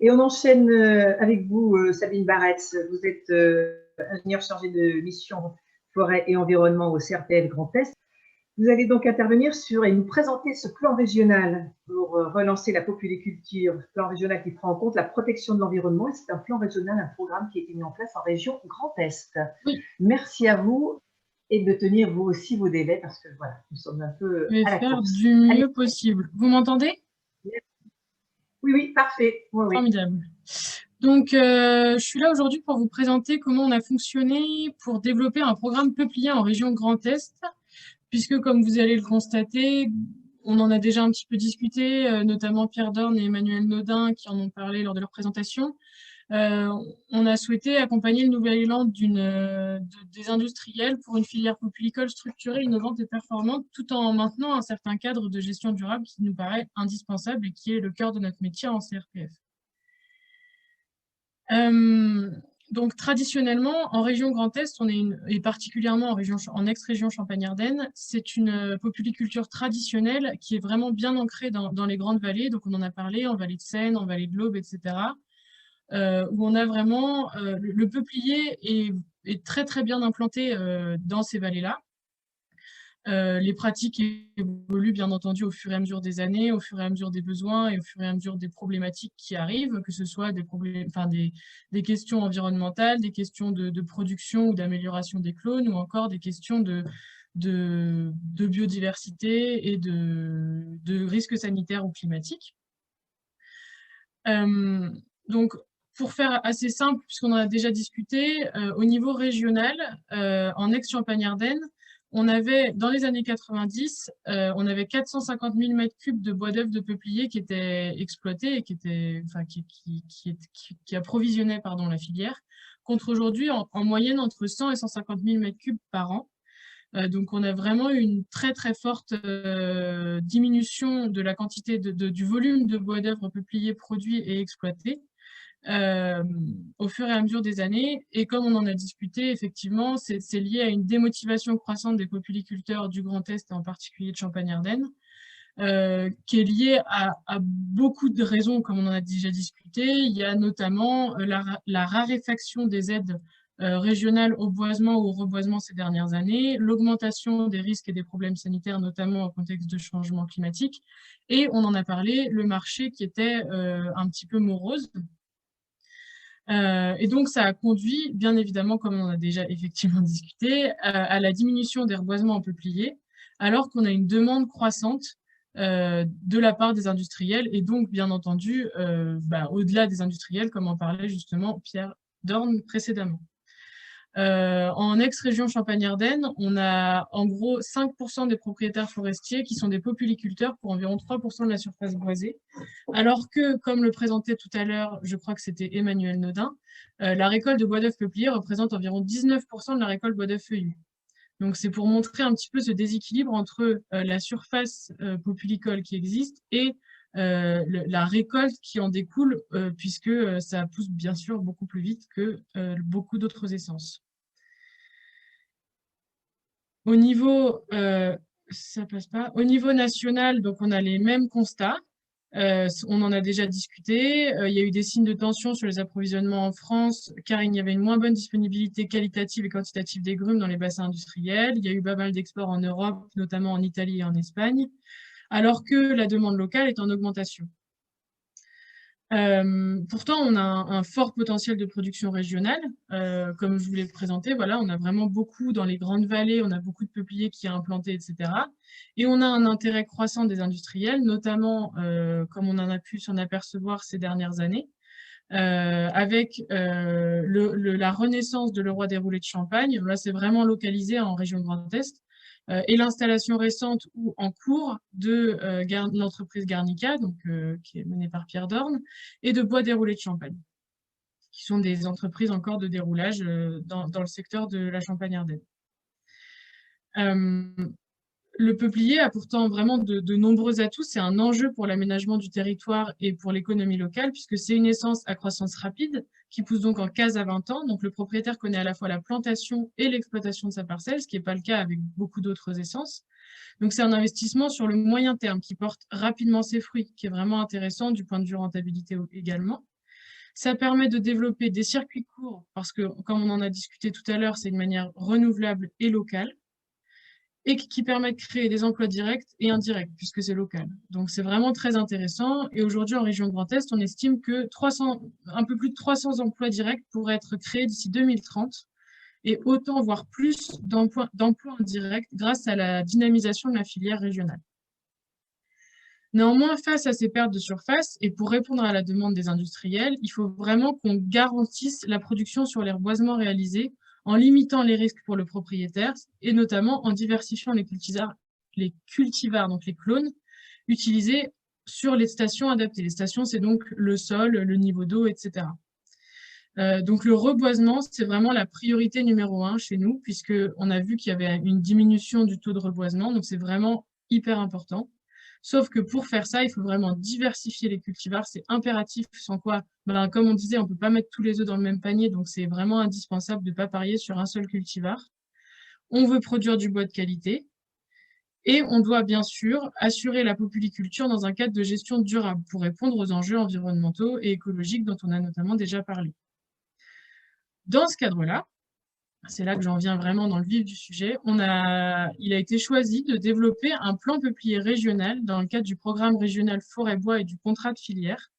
Et on enchaîne avec vous, Sabine Barretz. Vous êtes ingénieure chargée de mission forêt et environnement au CRPF Grand Est. Vous allez donc intervenir sur et nous présenter ce plan régional pour relancer la polyculture, plan régional qui prend en compte la protection de l'environnement. Et c'est un plan régional, un programme qui a été mis en place en région Grand Est. Oui, Merci à vous et de tenir vous aussi vos délais parce que voilà, nous sommes un peu je vais à la faire course. du Allez, mieux possible. Vous m'entendez? oui, oui, parfait. Oui, oui. Formidable. Donc, je suis là aujourd'hui pour vous présenter comment on a fonctionné pour développer un programme peuplier en région Grand Est, puisque comme vous allez le constater, on en a déjà un petit peu discuté, notamment Pierre Dorn et Emmanuel Nodin qui en ont parlé lors de leur présentation. Euh, on a souhaité accompagner le nouvel élan des industriels pour une filière polycole structurée, innovante et performante, tout en maintenant un certain cadre de gestion durable qui nous paraît indispensable et qui est le cœur de notre métier en CRPF. Euh, donc traditionnellement, en région Grand Est, et particulièrement en ex-région Champagne-Ardenne, c'est une polyculture traditionnelle qui est vraiment bien ancrée dans les grandes vallées. Donc on en a parlé en vallée de Seine, en vallée de l'Aube, etc. Où on a vraiment le peuplier est très très bien implanté dans ces vallées-là. Les pratiques évoluent bien entendu au fur et à mesure des années, au fur et à mesure des besoins et au fur et à mesure des problématiques qui arrivent, que ce soit des questions environnementales, des questions de production ou d'amélioration des clones, ou encore des questions de biodiversité et de risques sanitaires ou climatiques. Donc, pour faire assez simple, puisqu'on en a déjà discuté, au niveau régional, en ex-Champagne-Ardenne, on avait, dans les années 90, on avait 450 000 mètres cubes de bois d'œuvre de peuplier qui étaient exploités et qui approvisionnaient la filière, contre aujourd'hui, en moyenne, entre 100 et 150 000 mètres cubes par an. Donc, on a vraiment eu une très, très forte diminution de la quantité du volume de bois d'œuvre peuplier produit et exploité au fur et à mesure des années. Et comme on en a discuté, effectivement, c'est lié à une démotivation croissante des polyculteurs du Grand Est, et en particulier de Champagne-Ardenne, qui est liée à beaucoup de raisons, comme on en a déjà discuté. Il y a notamment la raréfaction des aides régionales au boisement ou au reboisement ces dernières années, l'augmentation des risques et des problèmes sanitaires, notamment au contexte de changement climatique, et on en a parlé, le marché qui était un petit peu morose. Et donc, ça a conduit, bien évidemment, comme on en a déjà effectivement discuté, à la diminution des reboisements en peuplier, alors qu'on a une demande croissante de la part des industriels, et donc, bien entendu, au-delà des industriels, comme en parlait justement Pierre Dorn précédemment. En ex-région Champagne-Ardenne, on a en gros 5% des propriétaires forestiers qui sont des polyculteurs pour environ 3% de la surface boisée. Alors que, comme le présentait tout à l'heure, je crois que c'était Emmanuel Nodin, la récolte de bois d'œuf peuplier représente environ 19% de la récolte bois d'œuf feuillu. Donc c'est pour montrer un petit peu ce déséquilibre entre la surface polycole qui existe et la récolte qui en découle, puisque ça pousse bien sûr beaucoup plus vite que beaucoup d'autres essences. Au niveau, ça passe pas. Au niveau national, donc on a les mêmes constats. On en a déjà discuté. Il y a eu des signes de tension sur les approvisionnements en France, car il y avait une moins bonne disponibilité qualitative et quantitative des grumes dans les bassins industriels. Il y a eu pas mal d'exports en Europe, notamment en Italie et en Espagne, alors que la demande locale est en augmentation. Pourtant, on a un fort potentiel de production régionale. Comme je vous l'ai présenté, voilà, on a vraiment beaucoup dans les grandes vallées, on a beaucoup de peupliers qui est implanté, etc. Et on a un intérêt croissant des industriels, notamment, comme on en a pu s'en apercevoir ces dernières années, avec la renaissance de Leroy des Roulets de Champagne. Là, c'est vraiment localisé en région Grand Est. Et l'installation récente ou en cours de l'entreprise Garnica, donc, qui est menée par Pierre Dorn, et de Bois Déroulé de Champagne, qui sont des entreprises encore de déroulage dans le secteur de la Champagne-Ardenne. Le peuplier a pourtant vraiment de nombreux atouts. C'est un enjeu pour l'aménagement du territoire et pour l'économie locale, puisque c'est une essence à croissance rapide qui pousse donc en 15 à 20 ans. Donc le propriétaire connaît à la fois la plantation et l'exploitation de sa parcelle, ce qui n'est pas le cas avec beaucoup d'autres essences. Donc c'est un investissement sur le moyen terme qui porte rapidement ses fruits, qui est vraiment intéressant du point de vue rentabilité également. Ça permet de développer des circuits courts, parce que, comme on en a discuté tout à l'heure, c'est une manière renouvelable et locale, et qui permet de créer des emplois directs et indirects, puisque c'est local. Donc, c'est vraiment très intéressant. Et aujourd'hui, en région Grand Est, on estime que un peu plus de 300 emplois directs pourraient être créés d'ici 2030, et autant, voire plus, d'emplois indirects grâce à la dynamisation de la filière régionale. Néanmoins, face à ces pertes de surface, et pour répondre à la demande des industriels, il faut vraiment qu'on garantisse la production sur les reboisements réalisés en limitant les risques pour le propriétaire et notamment en diversifiant les cultivars, donc les clones, utilisés sur les stations adaptées. Les stations, c'est donc le sol, le niveau d'eau, etc. Donc le reboisement, c'est vraiment la priorité numéro 1 chez nous, puisqu'on a vu qu'il y avait une diminution du taux de reboisement, donc c'est vraiment hyper important. Sauf que pour faire ça, il faut vraiment diversifier les cultivars, c'est impératif, sans quoi, comme on disait, on ne peut pas mettre tous les œufs dans le même panier, donc c'est vraiment indispensable de ne pas parier sur un seul cultivar. On veut produire du bois de qualité, et on doit bien sûr assurer la polyculture dans un cadre de gestion durable pour répondre aux enjeux environnementaux et écologiques dont on a notamment déjà parlé. Dans ce cadre-là, c'est là que j'en viens vraiment dans le vif du sujet, il a été choisi de développer un plan peuplier régional dans le cadre du programme régional forêt-bois et du contrat de filière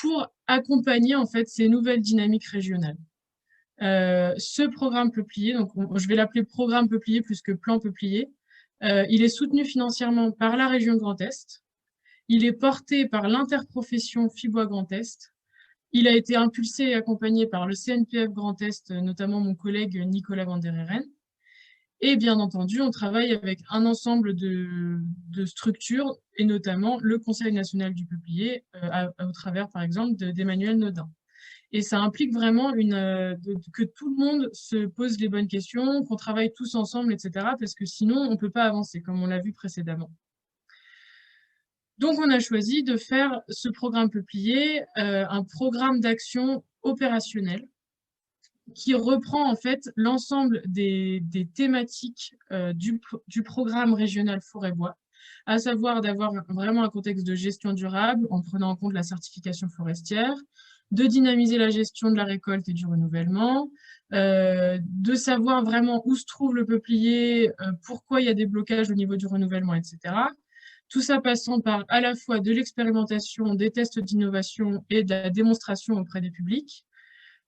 pour accompagner en fait ces nouvelles dynamiques régionales. Ce programme peuplier, donc je vais l'appeler programme peuplier plus que plan peuplier, il est soutenu financièrement par la région Grand Est, il est porté par l'interprofession FIBOIS Grand Est. Il a été impulsé et accompagné par le CNPF Grand Est, notamment mon collègue Nicolas Van der Heeren. Et bien entendu, on travaille avec un ensemble de structures, et notamment le Conseil national du peuplier, au travers, par exemple, d'Emmanuel Nodin. Et ça implique vraiment que tout le monde se pose les bonnes questions, qu'on travaille tous ensemble, etc. Parce que sinon, on ne peut pas avancer, comme on l'a vu précédemment. Donc, on a choisi de faire ce programme peuplier, un programme d'action opérationnel qui reprend en fait l'ensemble des thématiques du programme régional forêt-bois, à savoir d'avoir vraiment un contexte de gestion durable en prenant en compte la certification forestière, de dynamiser la gestion de la récolte et du renouvellement, de savoir vraiment où se trouve le peuplier, pourquoi il y a des blocages au niveau du renouvellement, etc. Tout ça passant par à la fois de l'expérimentation, des tests d'innovation et de la démonstration auprès des publics,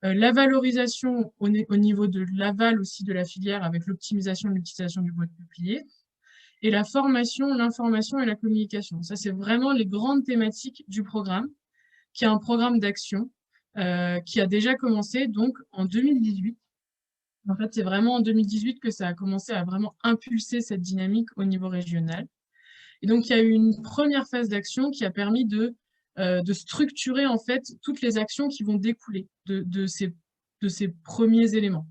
la valorisation au niveau de l'aval aussi de la filière avec l'optimisation de l'utilisation du bois de peuplier, et la formation, l'information et la communication. Ça, c'est vraiment les grandes thématiques du programme, qui est un programme d'action qui a déjà commencé donc en 2018. En fait, c'est vraiment en 2018 que ça a commencé à vraiment impulser cette dynamique au niveau régional. Et donc, il y a eu une première phase d'action qui a permis de structurer en fait toutes les actions qui vont découler de ces premiers éléments.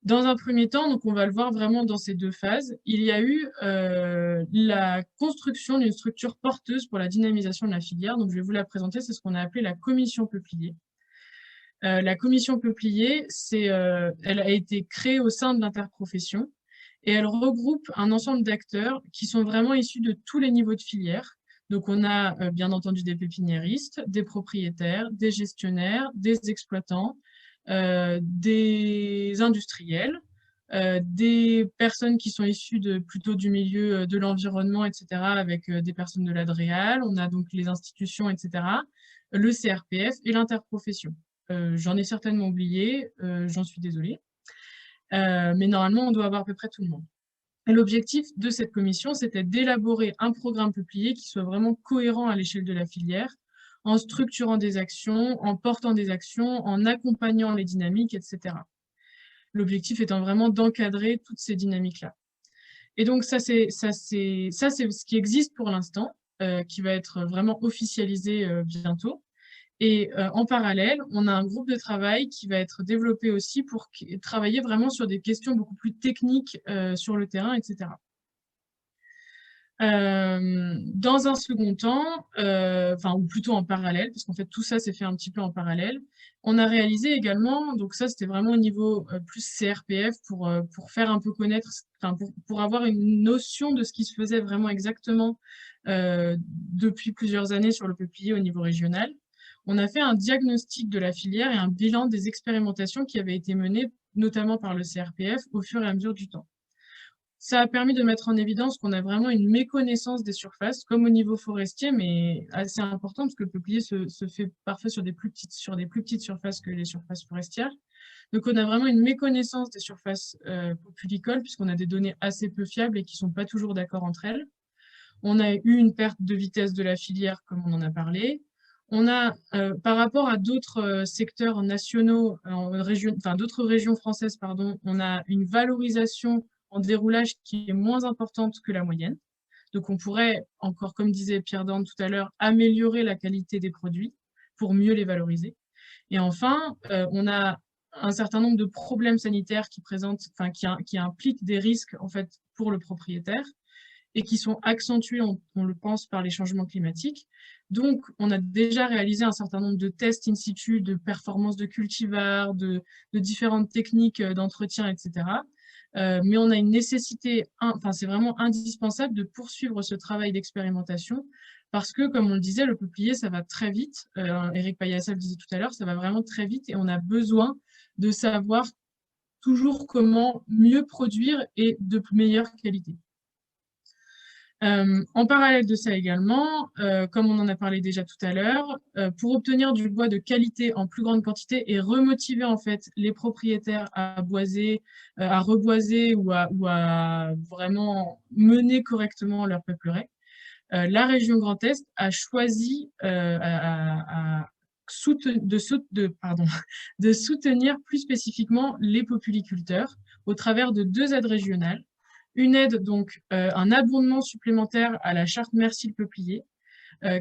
Dans un premier temps, donc on va le voir vraiment dans ces deux phases, il y a eu la construction d'une structure porteuse pour la dynamisation de la filière. Donc, je vais vous la présenter, c'est ce qu'on a appelé la commission peuplier. La commission peuplier, elle a été créée au sein de l'interprofession et elle regroupe un ensemble d'acteurs qui sont vraiment issus de tous les niveaux de filière. Donc, on a bien entendu des pépiniéristes, des propriétaires, des gestionnaires, des exploitants, des industriels, des personnes qui sont issues plutôt du milieu de l'environnement, etc., avec des personnes de l'ADREAL. On a donc les institutions, etc., le CRPF et l'interprofession. J'en ai certainement oublié, j'en suis désolée. Mais normalement, on doit avoir à peu près tout le monde. L'objectif de cette commission, c'était d'élaborer un programme peuplier qui soit vraiment cohérent à l'échelle de la filière, en structurant des actions, en portant des actions, en accompagnant les dynamiques, etc. L'objectif étant vraiment d'encadrer toutes ces dynamiques-là. Et donc, ça, c'est ce qui existe pour l'instant, qui va être vraiment officialisé bientôt. Et en parallèle, on a un groupe de travail qui va être développé aussi pour travailler vraiment sur des questions beaucoup plus techniques sur le terrain, etc. Dans un second temps, ou plutôt en parallèle, parce qu'en fait tout ça s'est fait un petit peu en parallèle, on a réalisé également, donc ça c'était vraiment au niveau plus CRPF pour faire un peu connaître, pour avoir une notion de ce qui se faisait vraiment exactement depuis plusieurs années sur le peuplier au niveau régional. On a fait un diagnostic de la filière et un bilan des expérimentations qui avaient été menées, notamment par le CRPF, au fur et à mesure du temps. Ça a permis de mettre en évidence qu'on a vraiment une méconnaissance des surfaces, comme au niveau forestier, mais assez important, parce que le peuplier se fait parfois sur des plus petites surfaces que les surfaces forestières. Donc, on a vraiment une méconnaissance des surfaces populicoles, puisqu'on a des données assez peu fiables et qui ne sont pas toujours d'accord entre elles. On a eu une perte de vitesse de la filière, comme on en a parlé. On a, par rapport à d'autres secteurs nationaux, d'autres régions françaises, pardon, on a une valorisation en déroulage qui est moins importante que la moyenne. Donc, on pourrait, encore comme disait Pierre Dorn tout à l'heure, améliorer la qualité des produits pour mieux les valoriser. Et enfin, on a un certain nombre de problèmes sanitaires qui impliquent des risques en fait, pour le propriétaire et qui sont accentués, on le pense, par les changements climatiques. Donc, on a déjà réalisé un certain nombre de tests in situ, de performance de cultivars, de différentes techniques d'entretien, etc. Mais on a une nécessité, c'est vraiment indispensable de poursuivre ce travail d'expérimentation parce que, comme on le disait, le peuplier, ça va très vite. Éric Payassa le disait tout à l'heure, ça va vraiment très vite et on a besoin de savoir toujours comment mieux produire et de meilleure qualité. En parallèle de ça également, comme on en a parlé déjà tout à l'heure, pour obtenir du bois de qualité en plus grande quantité et remotiver en fait les propriétaires à boiser, à reboiser ou à vraiment mener correctement leur peuplerie, la région Grand Est a choisi de soutenir plus spécifiquement les populiculteurs au travers de 2 aides régionales. Une aide, donc un abondement supplémentaire à la charte Merci le peuplier,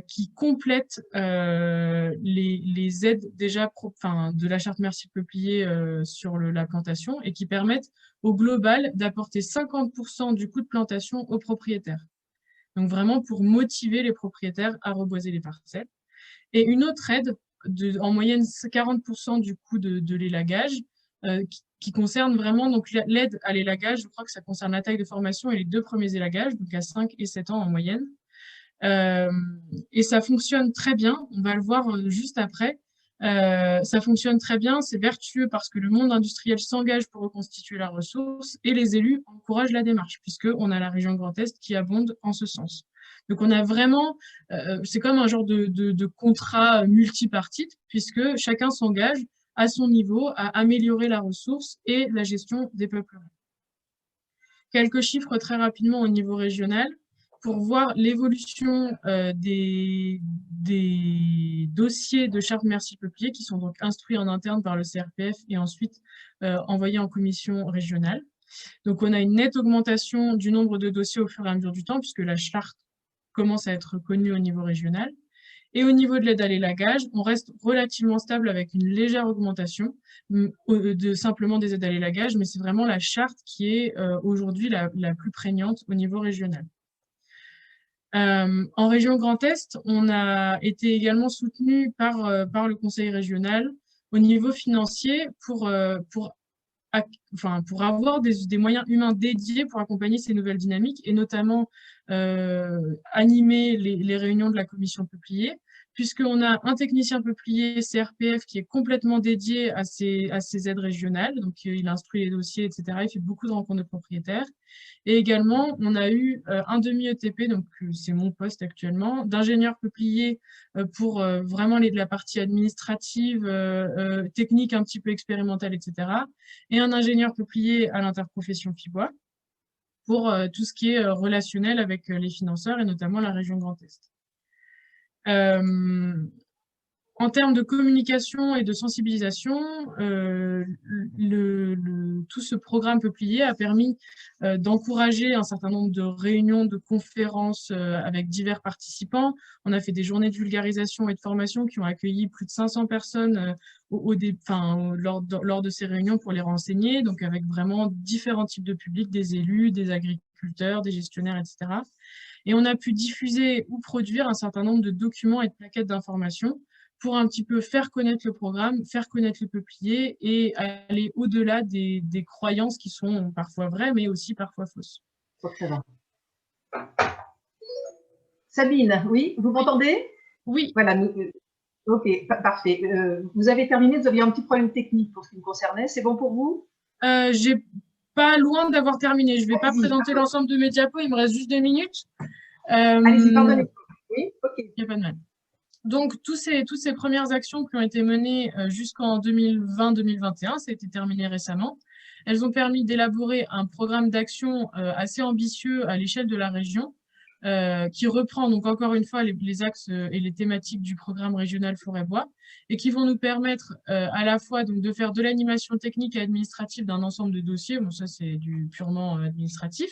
qui complète les aides déjà de la charte Merci le peuplier sur la plantation et qui permettent au global d'apporter 50% du coût de plantation aux propriétaires. Donc vraiment pour motiver les propriétaires à reboiser les parcelles. Et une autre aide, en moyenne 40% du coût de l'élagage, qui concerne vraiment donc l'aide à l'élagage. Je crois que ça concerne la taille de formation et les 2 premiers élagages, donc à 5 et 7 ans en moyenne. Et ça fonctionne très bien, on va le voir juste après. Ça fonctionne très bien, c'est vertueux parce que le monde industriel s'engage pour reconstituer la ressource et les élus encouragent la démarche, puisqu'on a la région Grand Est qui abonde en ce sens. Donc on a vraiment, c'est comme un genre de contrat multipartite, puisque chacun s'engage à son niveau à améliorer la ressource et la gestion des peupleries. Quelques chiffres très rapidement au niveau régional pour voir l'évolution des dossiers de charte Merci Peuplier qui sont donc instruits en interne par le CRPF et ensuite envoyés en commission régionale. Donc, on a une nette augmentation du nombre de dossiers au fur et à mesure du temps puisque la charte commence à être connue au niveau régional. Et au niveau de l'aide à l'élagage, on reste relativement stable avec une légère augmentation simplement des aides à l'élagage, mais c'est vraiment la charte qui est aujourd'hui la plus prégnante au niveau régional. En région Grand Est, on a été également soutenu par le Conseil régional au niveau financier pour avoir des moyens humains dédiés pour accompagner ces nouvelles dynamiques et notamment animer les réunions de la commission peuplier, puisqu'on a un technicien peuplier CRPF qui est complètement dédié à ces aides régionales, donc il instruit les dossiers, etc. Il fait beaucoup de rencontres de propriétaires. Et également, on a eu un demi-ETP, donc c'est mon poste actuellement, d'ingénieur peuplier pour vraiment la partie administrative, technique, un petit peu expérimentale, etc. Et un ingénieur peuplier à l'interprofession FIBOIS pour tout ce qui est relationnel avec les financeurs et notamment la région Grand Est. En termes de communication et de sensibilisation, tout ce programme peuplier a permis d'encourager un certain nombre de réunions, de conférences avec divers participants. On a fait des journées de vulgarisation et de formation qui ont accueilli plus de 500 personnes lors de ces réunions pour les renseigner, donc avec vraiment différents types de publics, des élus, des agriculteurs, des gestionnaires, etc. Et on a pu diffuser ou produire un certain nombre de documents et de plaquettes d'informations pour un petit peu faire connaître le programme, faire connaître le peuplier et aller au-delà des croyances qui sont parfois vraies, mais aussi parfois fausses. Sabine, oui, vous m'entendez? Oui. Voilà, Ok, parfait. Vous avez terminé, vous aviez un petit problème technique pour ce qui me concernait. C'est bon pour vous? J'ai pas loin d'avoir terminé. Je vais pas Allez-y, présenter l'ensemble de mes diapos, il me reste juste 2 minutes. allez-y, Il pardonnez-moi. Oui, ok. n'y a pas de mal. Donc, toutes ces premières actions qui ont été menées jusqu'en 2020-2021, ça a été terminé récemment, elles ont permis d'élaborer un programme d'action assez ambitieux à l'échelle de la région, qui reprend donc encore une fois les axes et les thématiques du programme régional forêt-bois, et qui vont nous permettre à la fois donc, de faire de l'animation technique et administrative d'un ensemble de dossiers, bon ça c'est du purement administratif,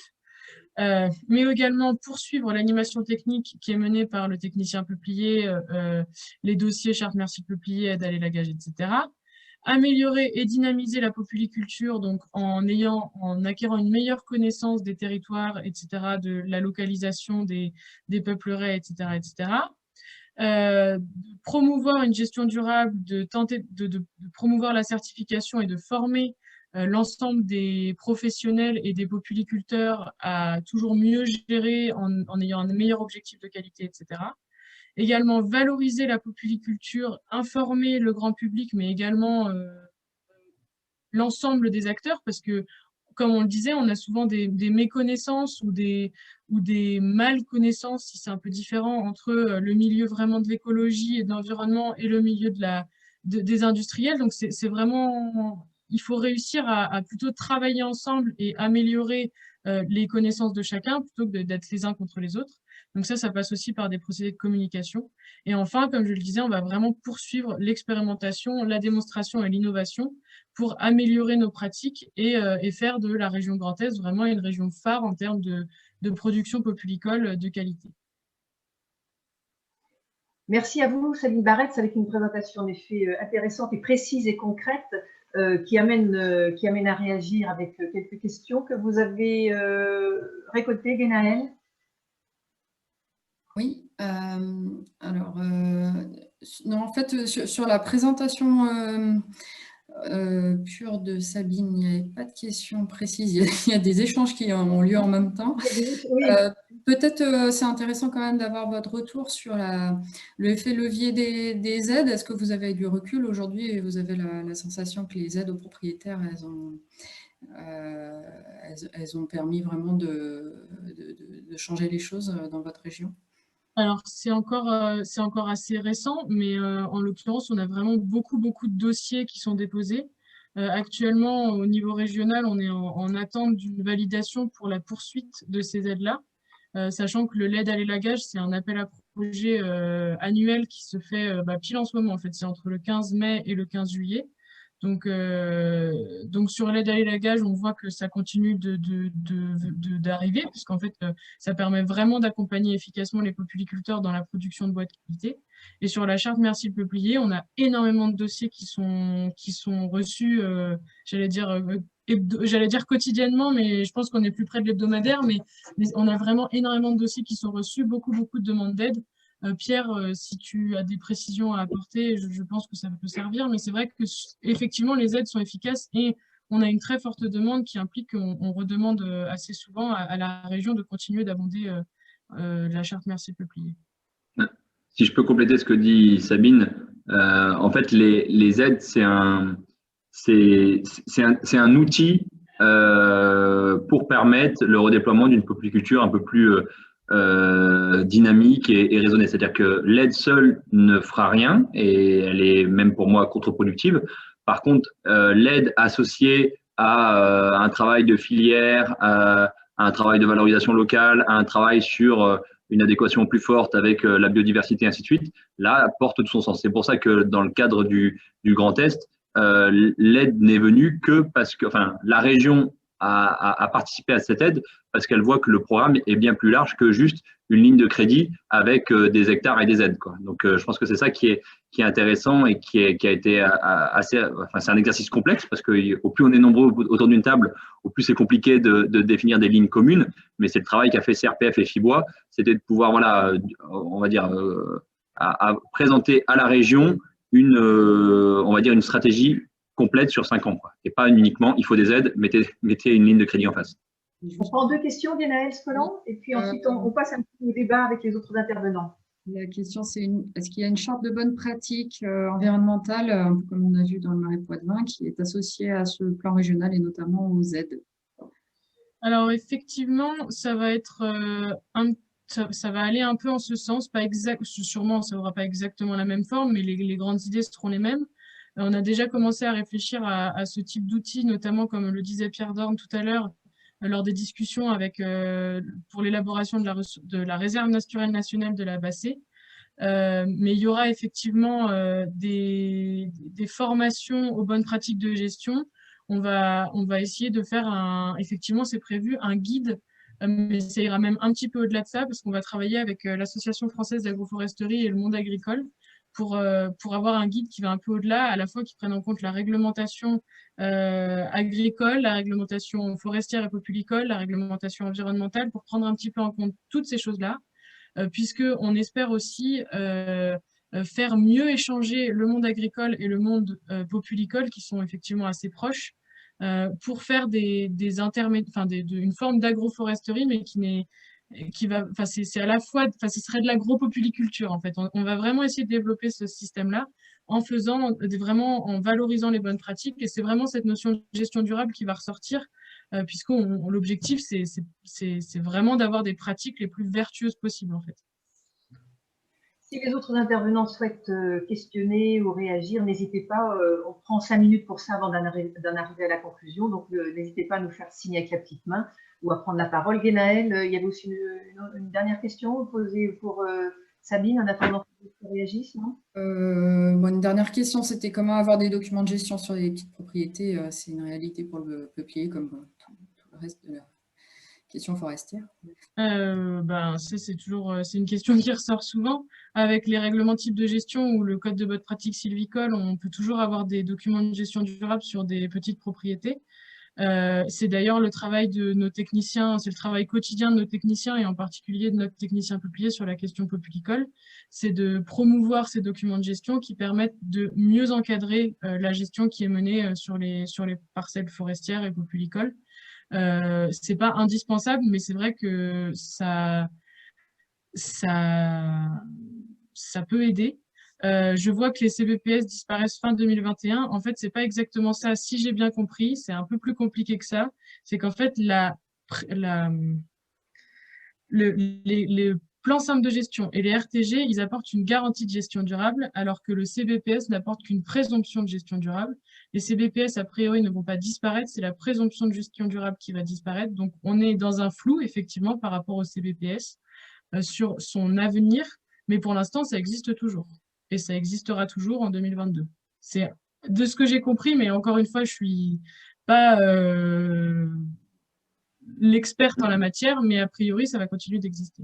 mais également poursuivre l'animation technique qui est menée par le technicien peuplier, les dossiers charte merci peuplier, aide à l'élagage, etc. Améliorer et dynamiser la populiculture donc en acquérant une meilleure connaissance des territoires, etc., de la localisation des peupleraies, etc., etc. Promouvoir une gestion durable, de tenter de promouvoir la certification et de former l'ensemble des professionnels et des populiculteurs à toujours mieux gérer en ayant un meilleur objectif de qualité, etc. Également, valoriser la populiculture, informer le grand public, mais également l'ensemble des acteurs, parce que, comme on le disait, on a souvent des méconnaissances ou des mal-connaissances, si c'est un peu différent, entre le milieu vraiment de l'écologie et de l'environnement et le milieu des industriels. Donc, c'est vraiment, il faut réussir à plutôt travailler ensemble et améliorer les connaissances de chacun plutôt que d'être les uns contre les autres. Donc ça passe aussi par des procédés de communication. Et enfin, comme je le disais, on va vraiment poursuivre l'expérimentation, la démonstration et l'innovation pour améliorer nos pratiques et faire de la région Grand Est vraiment une région phare en termes de production populicole de qualité. Merci à vous, Sabine Barretz, avec une présentation en effet intéressante et précise et concrète qui amène à réagir avec quelques questions que vous avez récoltées, Guénaëlle. Oui, alors, non, en fait, sur la présentation pure de Sabine, il n'y avait pas de questions précises, il y a des échanges qui ont lieu en même temps. Oui. Peut-être c'est intéressant quand même d'avoir votre retour sur le effet levier des aides. Est-ce que vous avez du recul aujourd'hui et vous avez la sensation que les aides aux propriétaires, elles ont permis vraiment de changer les choses dans votre région? Alors, c'est encore assez récent, mais en l'occurrence, on a vraiment beaucoup de dossiers qui sont déposés. Actuellement, au niveau régional, on est en attente d'une validation pour la poursuite de ces aides-là, sachant que l'aide à l'élagage, c'est un appel à projet annuel qui se fait pile en ce moment. En fait, c'est entre le 15 mai et le 15 juillet. Donc sur l'aide à l'élagage, on voit que ça continue d'arriver, puisqu'en fait, ça permet vraiment d'accompagner efficacement les populiculteurs dans la production de bois de qualité. Et sur la charte Merci le peuplier, on a énormément de dossiers qui sont reçus, j'allais dire quotidiennement, mais je pense qu'on est plus près de l'hebdomadaire, mais on a vraiment énormément de dossiers qui sont reçus, beaucoup de demandes d'aide. Pierre, si tu as des précisions à apporter, je pense que ça peut servir, mais c'est vrai que effectivement les aides sont efficaces et on a une très forte demande qui implique qu'on redemande assez souvent à la région de continuer d'abonder la charte Merci Peuplier. Si je peux compléter ce que dit Sabine, en fait les aides c'est un outil pour permettre le redéploiement d'une polyculture un peu plus dynamique et raisonnée. C'est-à-dire que l'aide seule ne fera rien et elle est même pour moi contre-productive. Par contre, l'aide associée à un travail de filière, à un travail de valorisation locale, à un travail sur une adéquation plus forte avec la biodiversité, ainsi de suite, là, porte tout son sens. C'est pour ça que dans le cadre du Grand Est, l'aide n'est venue que parce que, enfin, la région a participé à cette aide parce qu'elle voit que le programme est bien plus large que juste une ligne de crédit avec des hectares et des aides, quoi. Donc, je pense que c'est ça qui est intéressant et qui a été assez. Enfin, c'est un exercice complexe parce que au plus on est nombreux autour d'une table, au plus c'est compliqué de définir des lignes communes. Mais c'est le travail qu'a fait CRPF et FIBOIS, c'était de pouvoir, voilà, on va dire, à présenter à la région on va dire une stratégie complète sur 5 ans, quoi. Et pas uniquement, il faut des aides, mettez une ligne de crédit en face. On prend deux questions, Guénaëlle Scollant, et puis ensuite on passe un petit peu au débat avec les autres intervenants. La question, c'est est-ce qu'il y a une charte de bonne pratique environnementale, un peu comme on a vu dans le Marais Poitevin, qui est associée à ce plan régional et notamment aux aides? Alors effectivement, ça va être ça va aller un peu en ce sens, pas exact, sûrement ça n'aura pas exactement la même forme, mais les grandes idées seront les mêmes. On a déjà commencé à réfléchir à ce type d'outils, notamment comme le disait Pierre Dorn tout à l'heure, lors des discussions avec, pour l'élaboration de la réserve naturelle nationale de la Bassée. Mais il y aura effectivement des formations aux bonnes pratiques de gestion. On va essayer de faire effectivement, c'est prévu, un guide, mais ça ira même un petit peu au-delà de ça, parce qu'on va travailler avec l'Association française d'agroforesterie et le monde agricole pour avoir un guide qui va un peu au-delà, à la fois qui prenne en compte la réglementation agricole, la réglementation forestière et populicole, la réglementation environnementale, pour prendre un petit peu en compte toutes ces choses-là, puisqu'on espère aussi faire mieux échanger le monde agricole et le monde populicole, qui sont effectivement assez proches, pour faire une forme d'agroforesterie, mais c'est à la fois, ce serait de l'agropopuliculture en fait. On va vraiment essayer de développer ce système-là en valorisant les bonnes pratiques, et c'est vraiment cette notion de gestion durable qui va ressortir, puisque l'objectif, c'est vraiment d'avoir des pratiques les plus vertueuses possibles, en fait. Si les autres intervenants souhaitent questionner ou réagir, n'hésitez pas, on prend 5 minutes pour ça avant d'en arriver à la conclusion, donc n'hésitez pas à nous faire signe avec la petite main ou à prendre la parole. Guénaël, il y avait aussi une dernière question posée pour Sabine en attendant qu'elle réagisse, non? Une dernière question, c'était comment avoir des documents de gestion sur les petites propriétés? C'est une réalité pour le peuplier comme tout le reste de la question forestière. C'est une question qui ressort souvent. Avec les règlements types de gestion ou le code de bonne pratique sylvicole, on peut toujours avoir des documents de gestion durable sur des petites propriétés. C'est d'ailleurs le travail de nos techniciens, c'est le travail quotidien de nos techniciens et en particulier de notre technicien peuplier sur la question populicole, c'est de promouvoir ces documents de gestion qui permettent de mieux encadrer la gestion qui est menée sur les parcelles forestières et populicoles. C'est pas indispensable, mais c'est vrai que ça peut aider. Je vois que les CBPS disparaissent fin 2021. En fait, c'est pas exactement ça. Si j'ai bien compris, c'est un peu plus compliqué que ça. C'est qu'en fait, les plans simples de gestion et les RTG, ils apportent une garantie de gestion durable, alors que le CBPS n'apporte qu'une présomption de gestion durable. Les CBPS, a priori, ne vont pas disparaître, c'est la présomption de gestion durable qui va disparaître. Donc, on est dans un flou, effectivement, par rapport au CBPS sur son avenir, mais pour l'instant, ça existe toujours. Et ça existera toujours en 2022. C'est de ce que j'ai compris, mais encore une fois, je suis pas l'experte en la matière, mais a priori, ça va continuer d'exister.